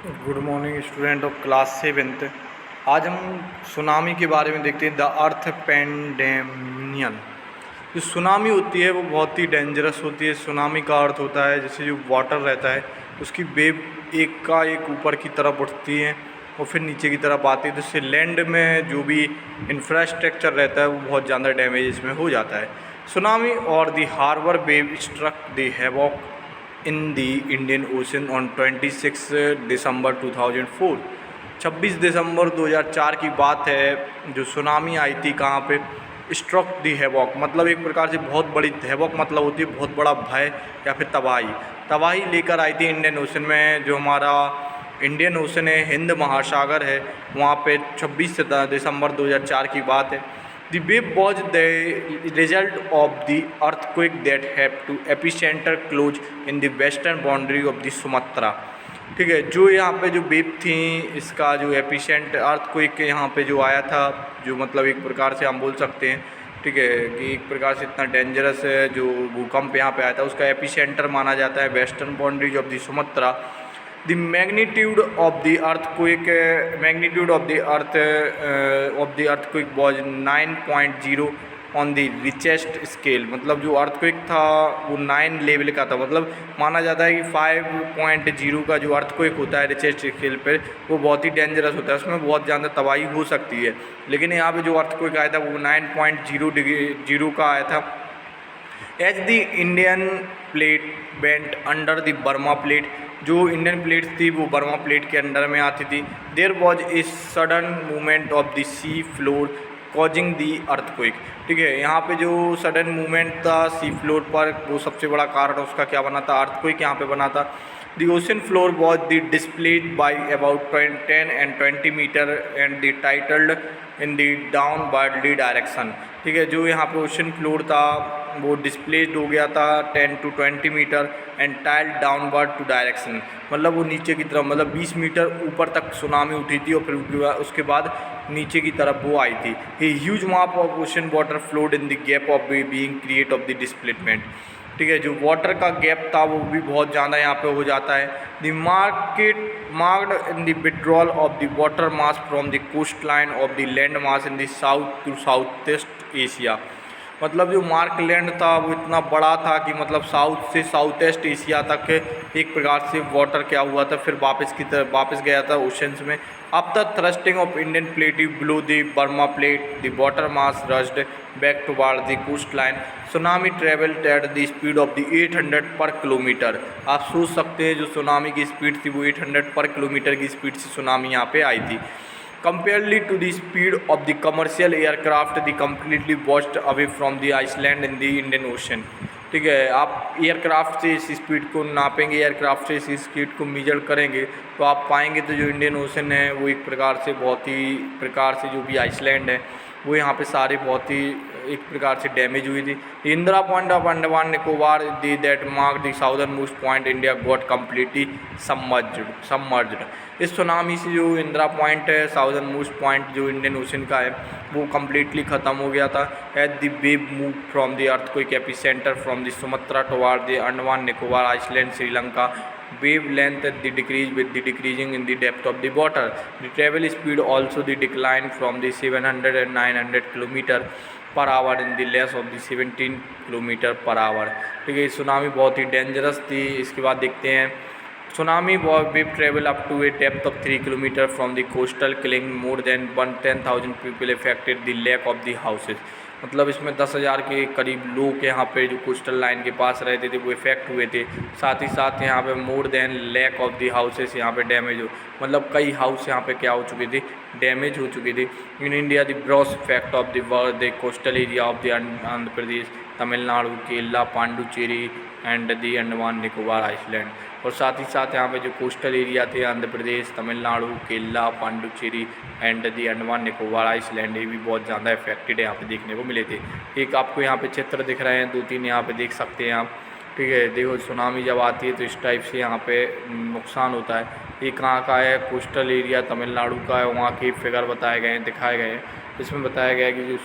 Good morning student of class 7th। आज हम tsunami के बारे में देखते हैं। द अर्थ पेंडेमियन। जो सुनामी होती है वो बहुत ही डेंजरस होती है। सुनामी का अर्थ होता है जैसे जो वाटर रहता है उसकी वेव एक का एक ऊपर की तरफ उठती है और फिर नीचे की तरफ आती है, तो इससे लैंड में जो भी इंफ्रास्ट्रक्चर रहता है वो बहुत ज़्यादा डैमेज इसमें हो जाता है। सुनामी और the harbour wave struck the havoc in the Indian Ocean on 26 दिसंबर 2004। 26 दिसंबर 2004 की बात है। जो सुनामी आई थी कहाँ पे? स्ट्रक दी हैवॉक, मतलब एक प्रकार से बहुत बड़ी, हैवॉक मतलब होती है बहुत बड़ा भय या फिर तबाही लेकर आई थी इंडियन ओशन में। जो हमारा इंडियन ओशन है, हिंद महासागर है, वहाँ पे 26 दिसंबर 2004 की बात है। The wave was the result of the earthquake that happened to epicenter close in the western boundary of the Sumatra। ठीक है, जो यहाँ पे जो वेव थी इसका जो एपिसेंटर अर्थक्वेक के यहाँ पे जो आया था, जो मतलब एक प्रकार से हम बोल सकते हैं, ठीक है, कि एक प्रकार से इतना डेंजरस है जो भूकंप यहाँ पे आया था उसका एपिसेंटर माना जाता है western boundaries of the Sumatra. The magnitude of the earthquake was 9.0 on the richest scale. मतलब जो अर्थक्वेक था वो 9 लेवल का था। मतलब माना जाता है कि 5.0 का जो अर्थक्वेक होता है रिचेस्ट स्केल पर वो बहुत ही डेंजरस होता है, उसमें बहुत ज़्यादा तबाही हो सकती है। लेकिन यहाँ पे जो अर्थक्वेक आया था वो 9.0 का आया था। As the Indian plate bent under the Burma plate, जो इंडियन प्लेट्स थी वो बर्मा प्लेट के अंडर में आती थी। There was a sudden movement of the sea floor causing the earthquake. ठीक है, यहाँ पे जो सडन मूवमेंट था सी फ्लोर पर वो सबसे बड़ा कारण उसका क्या बना था? अर्थक्वेक यहाँ पे बना था। The ocean floor was the displaced by about 10 and 20 metre and the tilted in the downwardly direction. ठीक है, जो यहाँ पे ओशन फ्लोर था वो डिस्प्लेस्ड हो गया था 10 to 20 metre and tilted downward to direction. मतलब वो नीचे की तरफ, मतलब 20 मीटर ऊपर तक सुनामी उठी थी और फिर उसके बाद नीचे की तरफ वो आई थी। ए ह्यूज माप of ocean water flowed in the gap of being create of the displacement. ठीक है, जो वाटर का गैप था वो भी बहुत ज़्यादा यहाँ पे हो जाता है। The marked in the withdrawal of the water mass from the coast line of the land mass in the south to south east Asia. मतलब जो मार्क लैंड था वो इतना बड़ा था कि मतलब साउथ से साउथ ईस्ट एशिया तक एक प्रकार से वाटर क्या हुआ था, फिर वापस गया था ओशंस में। अब तक thrusting of Indian plate below the Burma plate the water mass rushed back toward the coast line. Tsunami travelled at the speed of the 800 per kilometre. आप सोच सकते हैं जो सुनामी की स्पीड थी वो 800 पर किलोमीटर की स्पीड से सुनामी यहाँ पे आई थी। Comparatively to the speed of the commercial aircraft, the completely washed away from the Iceland in the Indian Ocean। ठीक है, आप एयरक्राफ्ट से इस स्पीड को नापेंगे, एयरक्राफ्ट से इस स्पीड को मेजर करेंगे तो आप पाएंगे तो जो इंडियन ओशन है वो एक प्रकार से बहुत ही प्रकार से जो भी आइसलैंड है वो यहाँ पे सारे बहुत ही एक प्रकार से डैमेज हुई थी। Indira point of Andaman Nicobar the that mark the southern most point India got completely submerged. इस सुनामी से जो इंदिरा पॉइंट है, साउदर्न मोस्ट पॉइंट जो इंडियन ओशन का है, वो कम्प्लीटली ख़त्म हो गया था। At the wave move from the earthquake epicentre from the Sumatra toward the Andaman Nicobar island Sri Lanka. Wave length the decrease with the decreasing in the depth of the water. The travel speed also the decline from the 700 and 900 km per hour in the less of the 17 km per hour। ठीक है, tsunami बहुत ही dangerous थी। इसके बाद देखते हैं tsunami wave travel up to a depth of 3 km from the coastal killing more than 10,000 people affected the lack of the houses। मतलब इसमें 10,000 के करीब लोग यहाँ पे जो कोस्टल लाइन के पास रहते थे वो इफेक्ट हुए थे। साथ ही साथ यहाँ पे more than lack of the houses यहाँ पे डैमेज हो, मतलब कई हाउस यहाँ पे क्या हो चुके थे, डैमेज हो चुके थे। In India the gross effect of the coastal area of the Andhra Pradesh, Tamil Nadu, Kerala, Pondicherry and the Andaman Nicobar island. और साथ ही साथ यहाँ पे जो कोस्टल एरिया थे Andhra Pradesh, Tamil Nadu, Kerala, Pondicherry and the Andaman Nicobar island, ये भी बहुत ज़्यादा इफेक्टेड यहाँ पे देखने को मिले थे। एक आपको यहाँ पे चित्र दिख रहे हैं, 2-3 यहाँ पे देख सकते हैं आप। ठीक है, देखो सुनामी जब आती है तो इस टाइप से यहाँ पे नुकसान होता है। ये कहाँ का है? कोस्टल एरिया तमिलनाडु का है, वहाँ के फिगर बताए गए हैं, दिखाए गए हैं। इसमें बताया गया है कि जो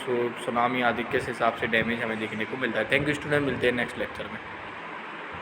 सुनामी आदि किस हिसाब से डैमेज हमें देखने को मिलता है। थैंक यू स्टूडेंट, मिलते हैं नेक्स्ट लेक्चर में।